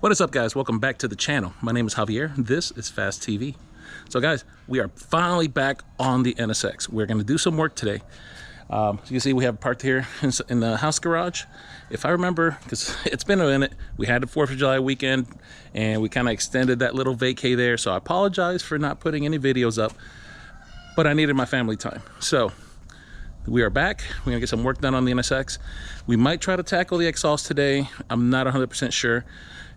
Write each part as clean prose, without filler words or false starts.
What is up, guys? Welcome back to the channel. My name is Javier. This is Fast TV. So guys, we are finally back on the NSX. We're going to do some work today. So you can see we have parked here in the house garage. If I remember, because it's been a minute, we had the 4th of July weekend and we kind of extended that little vacay there. So I apologize for not putting any videos up, but I needed my family time. So we are back. We're gonna get some work done on the NSX. We might try to tackle the exhaust today. I'm not 100% sure.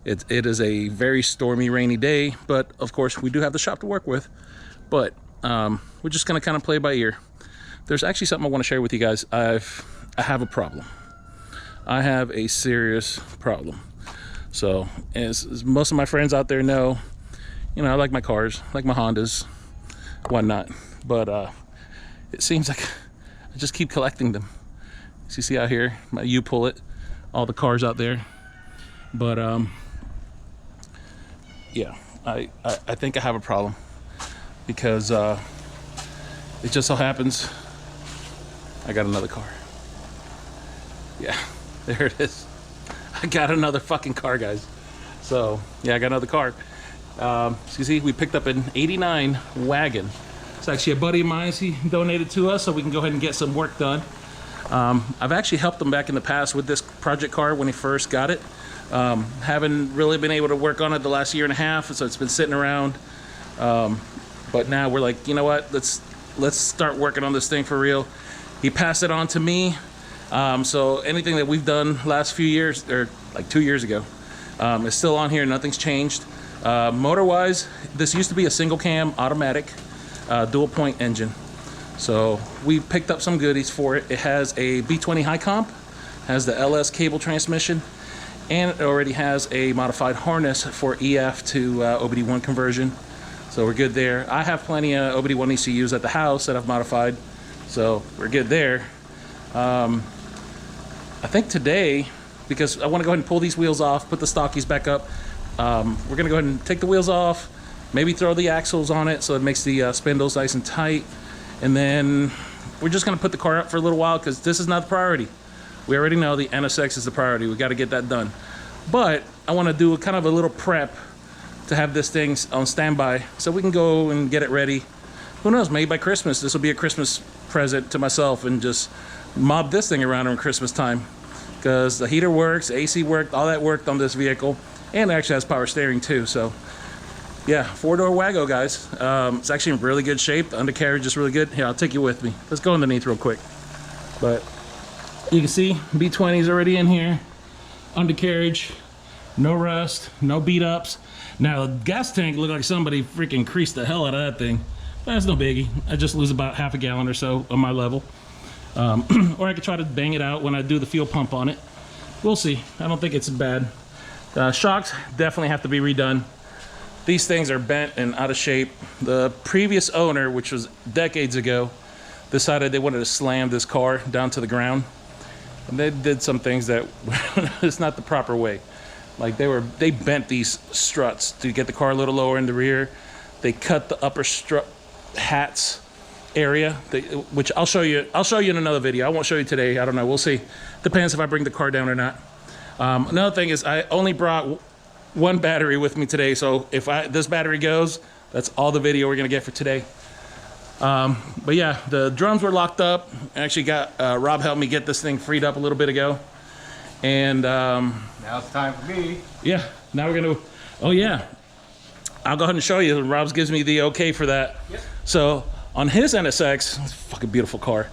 It is a very stormy, rainy day, but of course we do have the shop to work with. But we're just gonna kind of play by ear. There's actually something I want to share with you guys. I have a problem. I have a serious problem. So as most of my friends out there know, you know, I like my cars, like my Hondas, whatnot. But it seems like I just keep collecting them. As you see out here, my U-Pull-It, all the cars out there. But yeah, I think I have a problem because it just so happens I got another car. Yeah, there it is. I got another fucking car, guys. So yeah, I got another car. So you see, we picked up an '89 wagon. It's actually a buddy of mine. He donated to us so we can go ahead and get some work done. I've actually helped him back in the past with this project car when he first got it. Haven't really been able to work on it the last year and a half, so it's been sitting around. But now we're like, you know what? Let's start working on this thing for real. He passed it on to me. So anything that we've done last few years, or like 2 years ago, is still on here. Nothing's changed. Motor-wise, this used to be a single cam automatic dual point engine. So we picked up some goodies for it. It has a B20 high comp, has the LS cable transmission, and it already has a modified harness for EF to OBD1 conversion. So we're good there. I have plenty of OBD1 ECUs at the house that I've modified, so we're good there. I think today, because I want to go ahead and pull these wheels off, put the stockies back up, we're gonna go ahead and take the wheels off, maybe throw the axles on it so it makes the spindles nice and tight, and then we're just gonna put the car up for a little while because this is not the priority. We already know the NSX is the priority. We got to get that done. But I want to do kind of a little prep to have this thing on standby so we can go and get it ready. Who knows, maybe by Christmas this will be a Christmas present to myself and just mob this thing around on Christmas time, because the heater works, AC worked, all that worked on this vehicle, and it actually has power steering too. So yeah, 4-door Wago, guys. It's actually in really good shape. The undercarriage is really good. Here, I'll take you with me. Let's go underneath real quick. But you can see B20 is already in here. Undercarriage, no rust, no beat ups. Now the gas tank looked like somebody freaking creased the hell out of that thing. But that's no biggie. I just lose about half a gallon or so on my level. Or I could try to bang it out when I do the fuel pump on it. We'll see. I don't think it's bad. Shocks definitely have to be redone. These things are bent and out of shape. The previous owner, which was decades ago, decided they wanted to slam this car down to the ground. And they did some things that it's not the proper way. Like they bent these struts to get the car a little lower in the rear. They cut the upper strut hats area, which I'll show you in another video. I won't show you today. I don't know. We'll see. Depends if I bring the car down or not. Another thing is I only brought one battery with me today. So if this battery goes, that's all the video we're gonna get for today. But yeah, the drums were locked up. I actually got Rob helped me get this thing freed up a little bit ago. And now it's time for me. Yeah, now we're gonna, oh yeah, I'll go ahead and show you. Rob's gives me the okay for that. Yep. So on his NSX, it's a fucking beautiful car.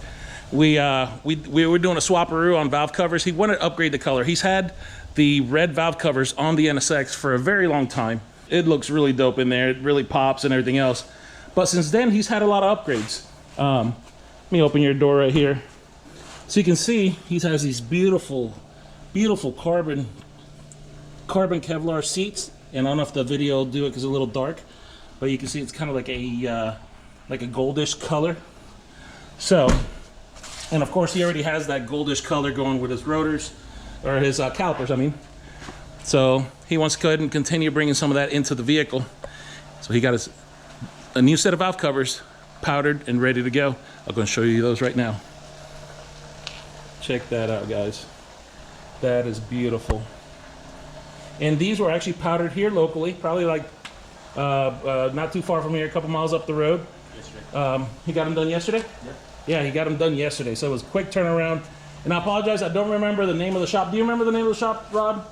We were doing a swaparoo on valve covers. He wanted to upgrade the color. He's had the red valve covers on the NSX for a very long time. It looks really dope in there. It really pops and everything else. But since then, he's had a lot of upgrades. Let me open your door right here. So you can see he has these beautiful, beautiful carbon Kevlar seats. And I don't know if the video will do it because it's a little dark, but you can see it's kind of like a goldish color. So, and of course he already has that goldish color going with his rotors, or his calipers, I mean. So he wants to go ahead and continue bringing some of that into the vehicle. So he got a new set of valve covers, powdered and ready to go. I'm going to show you those right now. Check that out, guys. That is beautiful. And these were actually powdered here locally, probably like not too far from here, a couple miles up the road. He got them done yesterday? Yep. Yeah, he got them done yesterday, so it was a quick turnaround. And I apologize, I don't remember the name of the shop. Do you remember the name of the shop, Rob?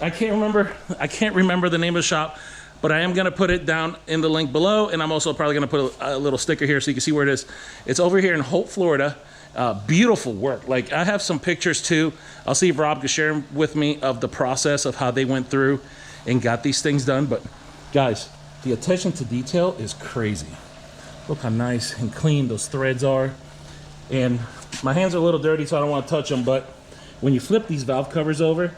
I can't remember the name of the shop, but I am gonna put it down in the link below, and I'm also probably gonna put a little sticker here so you can see where it is. It's over here in Hope, Florida. Beautiful work. Like, I have some pictures too. I'll see if Rob can share them with me of the process of how they went through and got these things done. But guys, the attention to detail is crazy. Look how nice and clean those threads are. And my hands are a little dirty, so I don't want to touch them, but when you flip these valve covers over,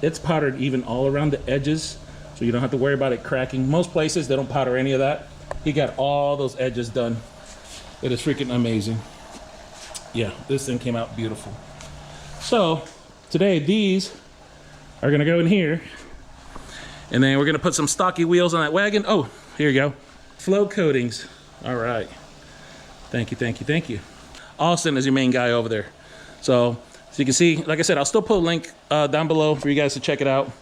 it's powdered even all around the edges, so you don't have to worry about it cracking. Most places, they don't powder any of that. He got all those edges done. It is freaking amazing. Yeah, this thing came out beautiful. So today, these are gonna go in here, and then we're gonna put some stocky wheels on that wagon. Oh, here you go. Flow coatings. All right. Thank you, thank you, thank you. Austin is your main guy over there. So you can see, like I said, I'll still put a link down below for you guys to check it out.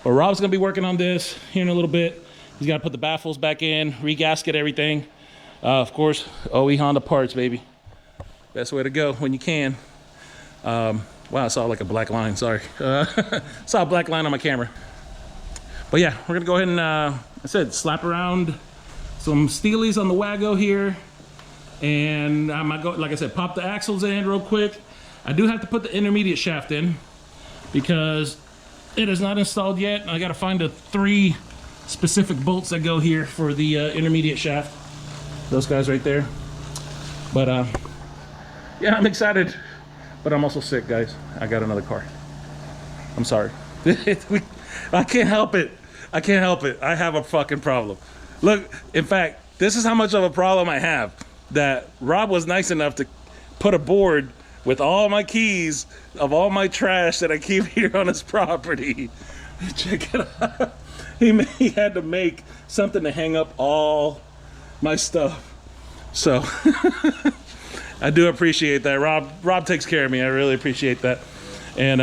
But Rob's gonna be working on this here in a little bit. He's gotta put the baffles back in, re-gasket everything. Of course, OE Honda parts, baby. Best way to go when you can. Wow, I saw like a black line, sorry. Saw a black line on my camera. But yeah, we're gonna go ahead and, I said, slap around some steelies on the Wago here. And I might go, like I said, pop the axles in real quick. I do have to put the intermediate shaft in because it is not installed yet. I gotta find the 3 specific bolts that go here for the intermediate shaft. Those guys right there. But yeah, I'm excited, but I'm also sick, guys. I got another car. I'm sorry. I can't help it. I can't help it. I have a fucking problem. Look, in fact, this is how much of a problem I have. That Rob was nice enough to put a board with all my keys of all my trash that I keep here on his property. Check it out. He had to make something to hang up all my stuff. So I do appreciate that. Rob takes care of me. I really appreciate that. And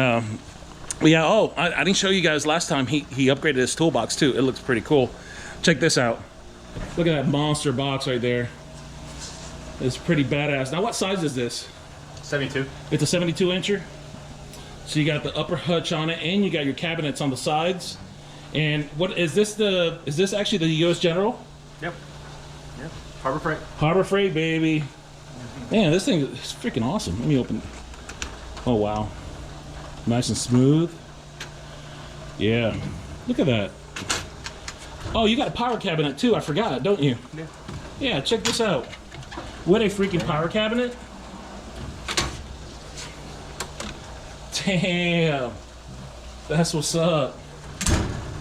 yeah, oh, I didn't show you guys last time. He upgraded his toolbox too. It looks pretty cool. Check this out. Look at that monster box right there. It's pretty badass. Now, what size is this? 72. It's a 72-incher. So you got the upper hutch on it, and you got your cabinets on the sides. And what is this? Is this actually the U.S. General? Yep. Yep. Harbor Freight. Harbor Freight, baby. Man, this thing is freaking awesome. Let me open it. Oh wow, nice and smooth. Yeah, look at that. Oh, you got a power cabinet too. I forgot, don't you? Yeah. Yeah, check this out. What a freaking power cabinet. Damn. That's what's up.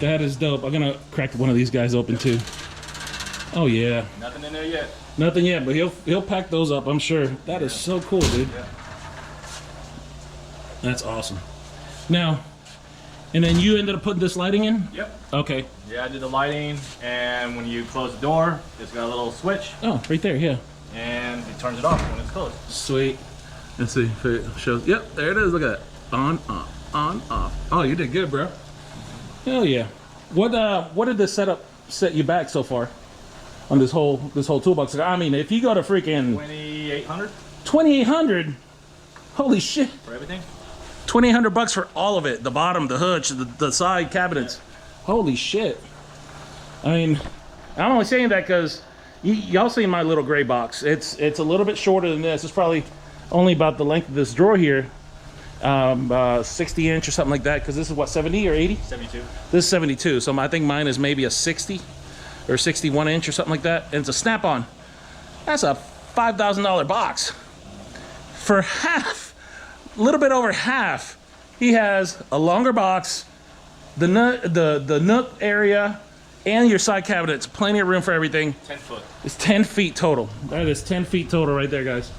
That is dope. I'm gonna crack one of these guys open too. Oh yeah. Nothing in there yet. Nothing yet, but he'll pack those up, I'm sure. That is so cool, dude. Yeah. That's awesome. Now, and then you ended up putting this lighting in? Yep. Okay. Yeah, I did the lighting, and when you close the door, it's got a little switch. Oh, right there, yeah. And it turns it off when it's closed. Sweet. Let's see if it shows. Yep, there it is. Look at that. On, off, on, off. Oh, you did good, bro. Hell yeah. What did this setup set you back so far on this whole toolbox? I mean, if you go to freaking 2,800 $2,800, holy shit. for everything. $2,800 for all of it. The bottom, the hooch, the side cabinets. Yeah. Holy shit. I mean, I'm only saying that because y'all seen my little gray box. It's a little bit shorter than this. It's probably only about the length of this drawer here. 60 inch or something like that, because this is what, 70 or 80? 72. This is 72, so I think mine is maybe a 60 or 61 inch or something like that, and it's a snap-on. That's a $5,000 box. For half, a little bit over half, he has a longer box, the nook area, and your side cabinets. Plenty of room for everything. 10 foot. It's 10 feet total. That is 10 feet total right there, guys.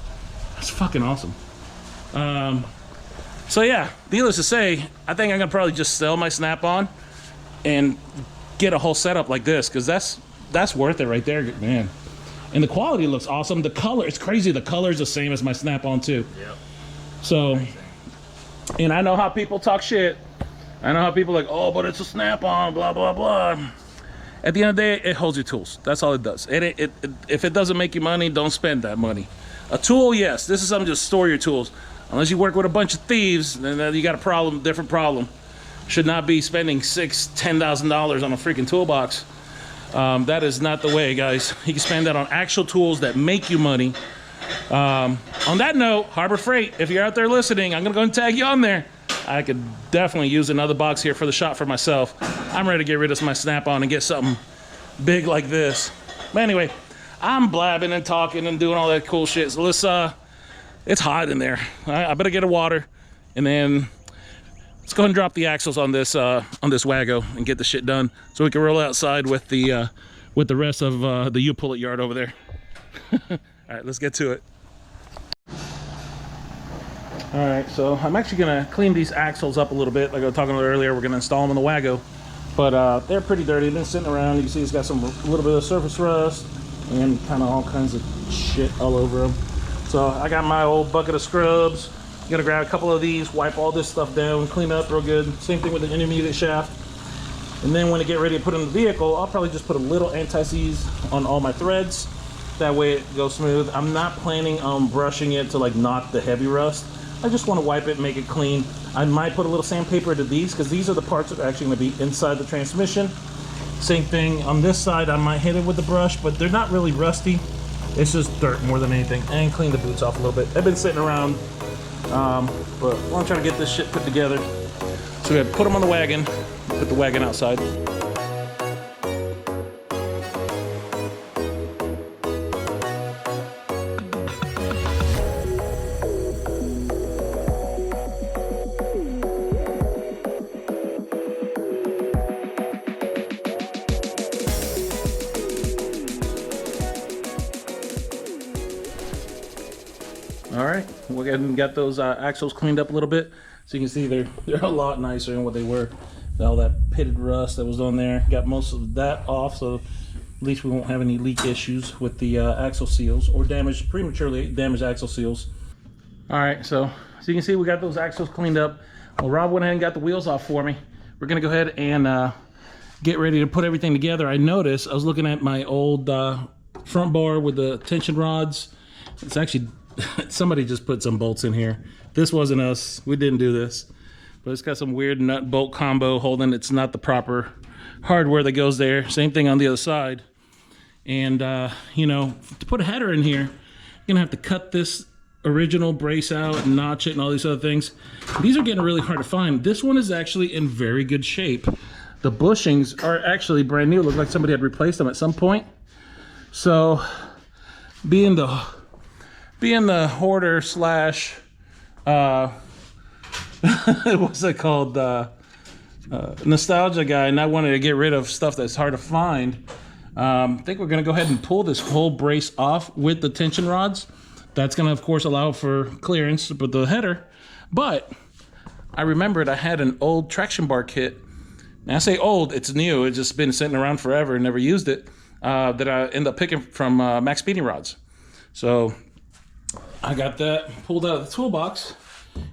That's fucking awesome. So yeah, needless to say, I think I'm gonna probably just sell my Snap-on and get a whole setup like this, because that's worth it right there, man. And the quality looks awesome. The color, it's crazy. The color is the same as my Snap-on too. Yep. So, and I know how people talk shit I know how people are like, oh, but it's a snap-on, blah, blah, blah. At the end of the day, it holds your tools. That's all it does. If it doesn't make you money, don't spend that money. A tool, yes, this is something to store your tools. Unless you work with a bunch of thieves, then you got a problem, different problem. Should not be spending $10,000 on a freaking toolbox. That is not the way, guys. You can spend that on actual tools that make you money. On that note, Harbor Freight, if you're out there listening, I'm gonna go and tag you on there. I could definitely use another box here for the shop for myself. I'm ready to get rid of my snap-on and get something big like this. But anyway, I'm blabbing and talking and doing all that cool shit. So it's hot in there. I better get a water, and then let's go ahead and drop the axles on this Wago and get the shit done, so we can roll outside with the rest of the U-Pull-It yard over there. All right, let's get to it. All right, so I'm actually gonna clean these axles up a little bit. Like I was talking about earlier, we're gonna install them in the Wago, but they're pretty dirty. They've been sitting around. You can see it's got a little bit of surface rust and kind of all kinds of shit all over them. So I got my old bucket of scrubs. I'm gonna grab a couple of these, wipe all this stuff down, clean it up real good. Same thing with the intermediate shaft. And then when I get ready to put it in the vehicle, I'll probably just put a little anti-seize on all my threads. That way it goes smooth. I'm not planning on brushing it to like knock the heavy rust. I just want to wipe it, make it clean. I might put a little sandpaper to these, because these are the parts that are actually going to be inside the transmission. Same thing on this side, I might hit it with the brush, but they're not really rusty. It's just dirt more than anything. And clean the boots off a little bit. They've been sitting around, but I'm trying to get this shit put together. So we had to put them on the wagon, put the wagon outside. All right, we got those axles cleaned up a little bit, so you can see they're a lot nicer than what they were. All that pitted rust that was on there, got most of that off, so at least we won't have any leak issues with the axle seals or prematurely damaged axle seals. All right, so you can see we got those axles cleaned up. Well, Rob went ahead and got the wheels off for me. We're gonna go ahead and get ready to put everything together. I noticed, I was looking at my old front bar with the tension rods. It's actually somebody just put some bolts in here. This wasn't us. We didn't do this. But it's got some weird nut bolt combo holding. It's not the proper hardware that goes there. Same thing on the other side. And, you know, to put a header in here, you're going to have to cut this original brace out and notch it and all these other things. These are getting really hard to find. This one is actually in very good shape. The bushings are actually brand new. Look like somebody had replaced them at some point. So, being the hoarder slash what's it called, nostalgia guy, and I wanted to get rid of stuff that's hard to find, I think we're gonna go ahead and pull this whole brace off with the tension rods. That's gonna of course allow for clearance with the header. But I remembered I had an old traction bar kit. Now I say old, it's new, it's just been sitting around forever and never used it, that I ended up picking from Max Speeding Rods. So I got that pulled out of the toolbox,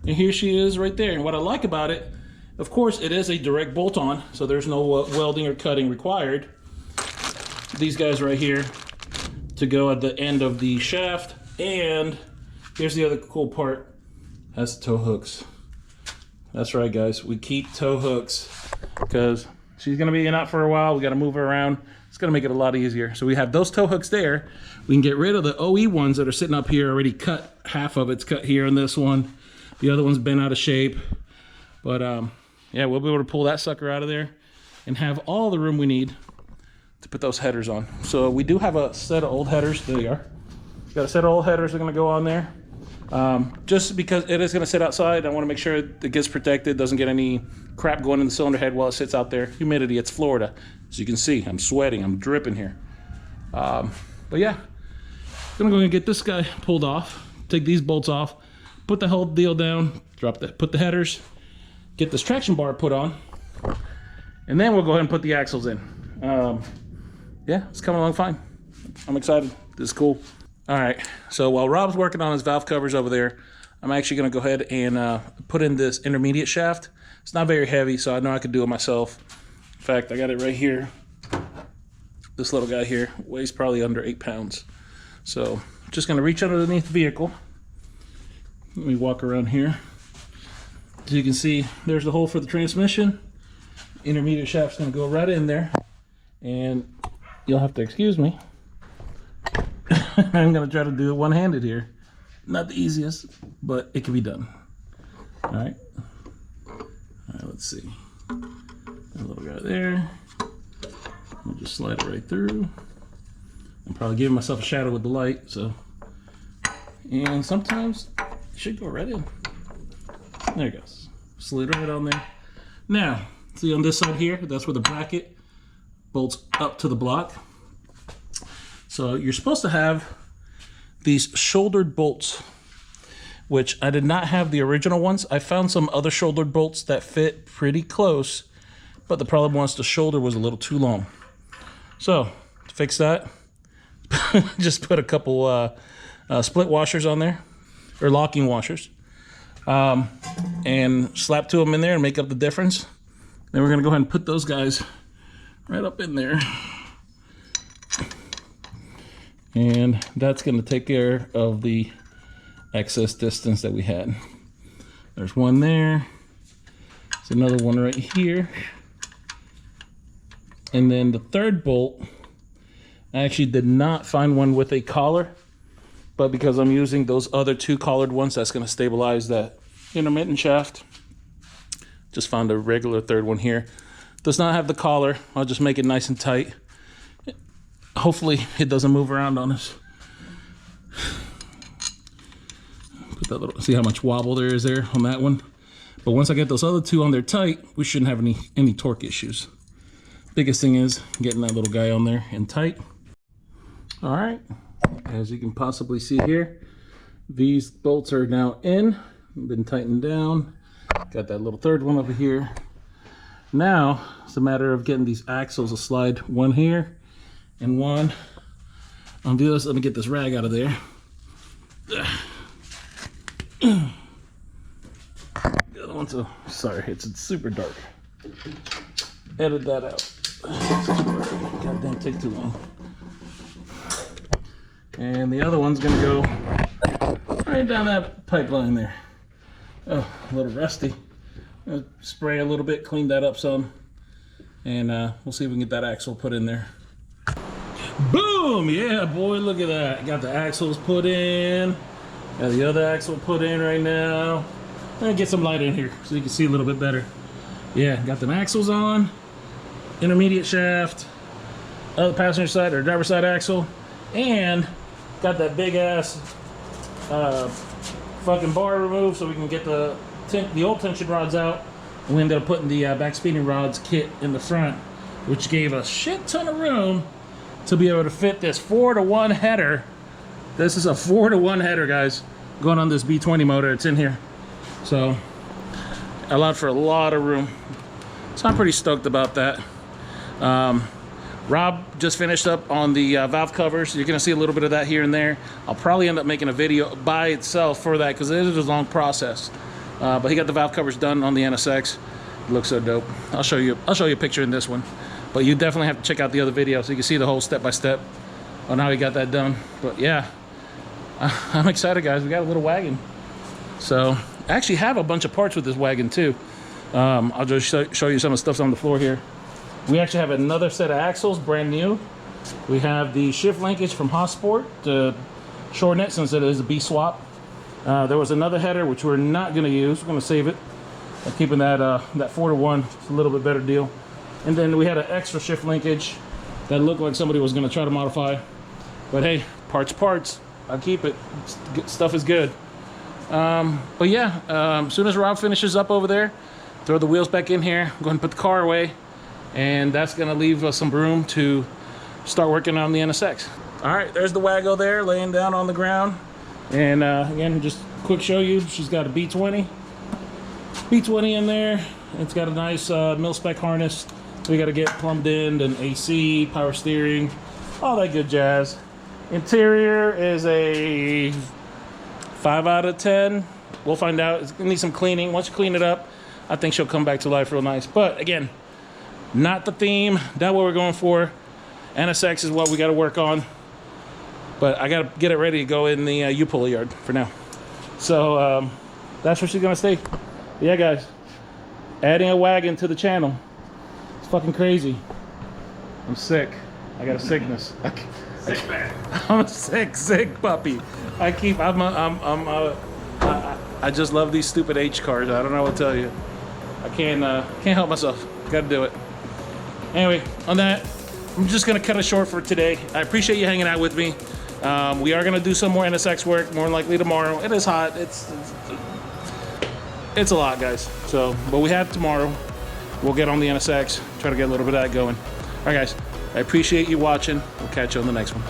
and here she is right there. And what I like about it, of course, it is a direct bolt-on, so there's no welding or cutting required. These guys right here to go at the end of the shaft, and here's the other cool part, has tow hooks. That's right, guys, we keep tow hooks because she's gonna be in out for a while. We gotta move her around. It's gonna make it a lot easier. So we have those tow hooks there. We can get rid of the OE ones that are sitting up here already cut. Half of it's cut here on this one. The other one's been out of shape. But yeah, we'll be able to pull that sucker out of there and have all the room we need to put those headers on. So we do have a set of old headers. There they are. Got a set of old headers that are gonna go on there. Just because it is gonna sit outside, I wanna make sure it gets protected, doesn't get any crap going in the cylinder head while it sits out there. Humidity, it's Florida. As you can see, I'm sweating, I'm dripping here. But yeah, I'm gonna go and get this guy pulled off, take these bolts off, put the whole deal down, put the headers, get this traction bar put on, and then we'll go ahead and put the axles in. Yeah, it's coming along fine. I'm excited, this is cool. All right, so while Rob's working on his valve covers over there, I'm actually gonna go ahead and put in this intermediate shaft. It's not very heavy, so I know I could do it myself. In fact, I got it right here. This little guy here weighs probably under 8 pounds. So just gonna reach underneath the vehicle. Let me walk around here. As you can see, there's the hole for the transmission. Intermediate shaft's gonna go right in there. And you'll have to excuse me. I'm gonna try to do it one-handed here. Not the easiest, but it can be done. All right, let's see. A little guy there. I'll just slide it right through. I'm probably giving myself a shadow with the light, so. And sometimes it should go right in. There it goes. Slid right on there. Now, see on this side here, that's where the bracket bolts up to the block. So you're supposed to have these shouldered bolts, which I did not have the original ones. I found some other shouldered bolts that fit pretty close, but the problem was the shoulder was a little too long. So to fix that, just put a couple split washers on there, or locking washers, and slap 2 of them in there and make up the difference. Then we're gonna go ahead and put those guys right up in there. And that's gonna take care of the excess distance that we had. There's one there. There's another one right here. And then the third bolt, I actually did not find one with a collar, but because I'm using those other 2 collared ones, that's gonna stabilize that intermittent shaft. Just found a regular third one here. Does not have the collar. I'll just make it nice and tight. Hopefully it doesn't move around on us. Put that little, see how much wobble there is there on that one. But once I get those other 2 on there tight, we shouldn't have any torque issues. Biggest thing is getting that little guy on there and tight. All right, as you can possibly see here, these bolts are now in, been tightened down. Got that little third one over here. Now it's a matter of getting these axles to slide, one here and one on this. Let me get this rag out of there. The other one's sorry, it's super dark. Edit that out. Goddamn, take too long. And the other one's gonna go right down that pipeline there. Oh, a little rusty. I'll spray a little bit, clean that up some, and we'll see if we can get that axle put in there. Boom! Yeah, boy, look at that. Got the axles put in. Got the other axle put in right now. And get some light in here so you can see a little bit better. Yeah, got them axles on. Intermediate shaft, other passenger side or driver side axle, and got that big ass fucking bar removed so we can get the old tension rods out. And we ended up putting the back speeding rods kit in the front, which gave a shit ton of room to be able to fit this 4-to-1 header. This is a 4-to-1 header, guys, going on this B20 motor. It's in here, so allowed for a lot of room. So I'm pretty stoked about that. Rob just finished up on the valve covers. You're gonna see a little bit of that here and there. I'll probably end up making a video by itself for that because it is a long process. But he got the valve covers done on the NSX. It looks so dope. I'll show you a picture in this one. But you definitely have to check out the other video so you can see the whole step-by-step on how he got that done. But yeah, I'm excited, guys. We got a little wagon. So I actually have a bunch of parts with this wagon too. I'll just show you some of the stuff's on the floor here. We actually have another set of axles, brand new. We have the shift linkage from Hossport to shorten it since it is a B swap. There was another header which we're not going to use. We're going to save it. Keeping that 4-to-1. It's a little bit better deal. And then we had an extra shift linkage that looked like somebody was going to try to modify. But hey, parts. I'll keep it. Stuff is good. But yeah, as soon as Rob finishes up over there, throw the wheels back in here. I'm going to put the car away. And that's going to leave us some room to start working on the NSX. All right, there's the Waggo there laying down on the ground. And again, just quick show you, she's got a B20 in there. It's got a nice mil-spec harness. We got to get plumbed in, and AC, power steering, all that good jazz. Interior is a 5 out of 10. We'll find out. It's gonna need some cleaning. Once you clean it up, I think she'll come back to life real nice. But again, not the theme, not what we're going for. NSX is what we got to work on. But I got to get it ready to go in the U-Pull yard for now. So that's where she's going to stay. But yeah, guys, adding a wagon to the channel. It's fucking crazy. I'm sick. I got a sickness. Sick man. I'm a sick puppy. I just love these stupid H cars. I don't know what to tell you. I can't help myself. Got to do it. Anyway, on that, I'm just gonna cut it short for today. I appreciate you hanging out with me. We are gonna do some more NSX work, more than likely tomorrow. It is hot. It's a lot, guys. So, but we have tomorrow. We'll get on the NSX. Try to get a little bit of that going. All right, guys. I appreciate you watching. We'll catch you on the next one.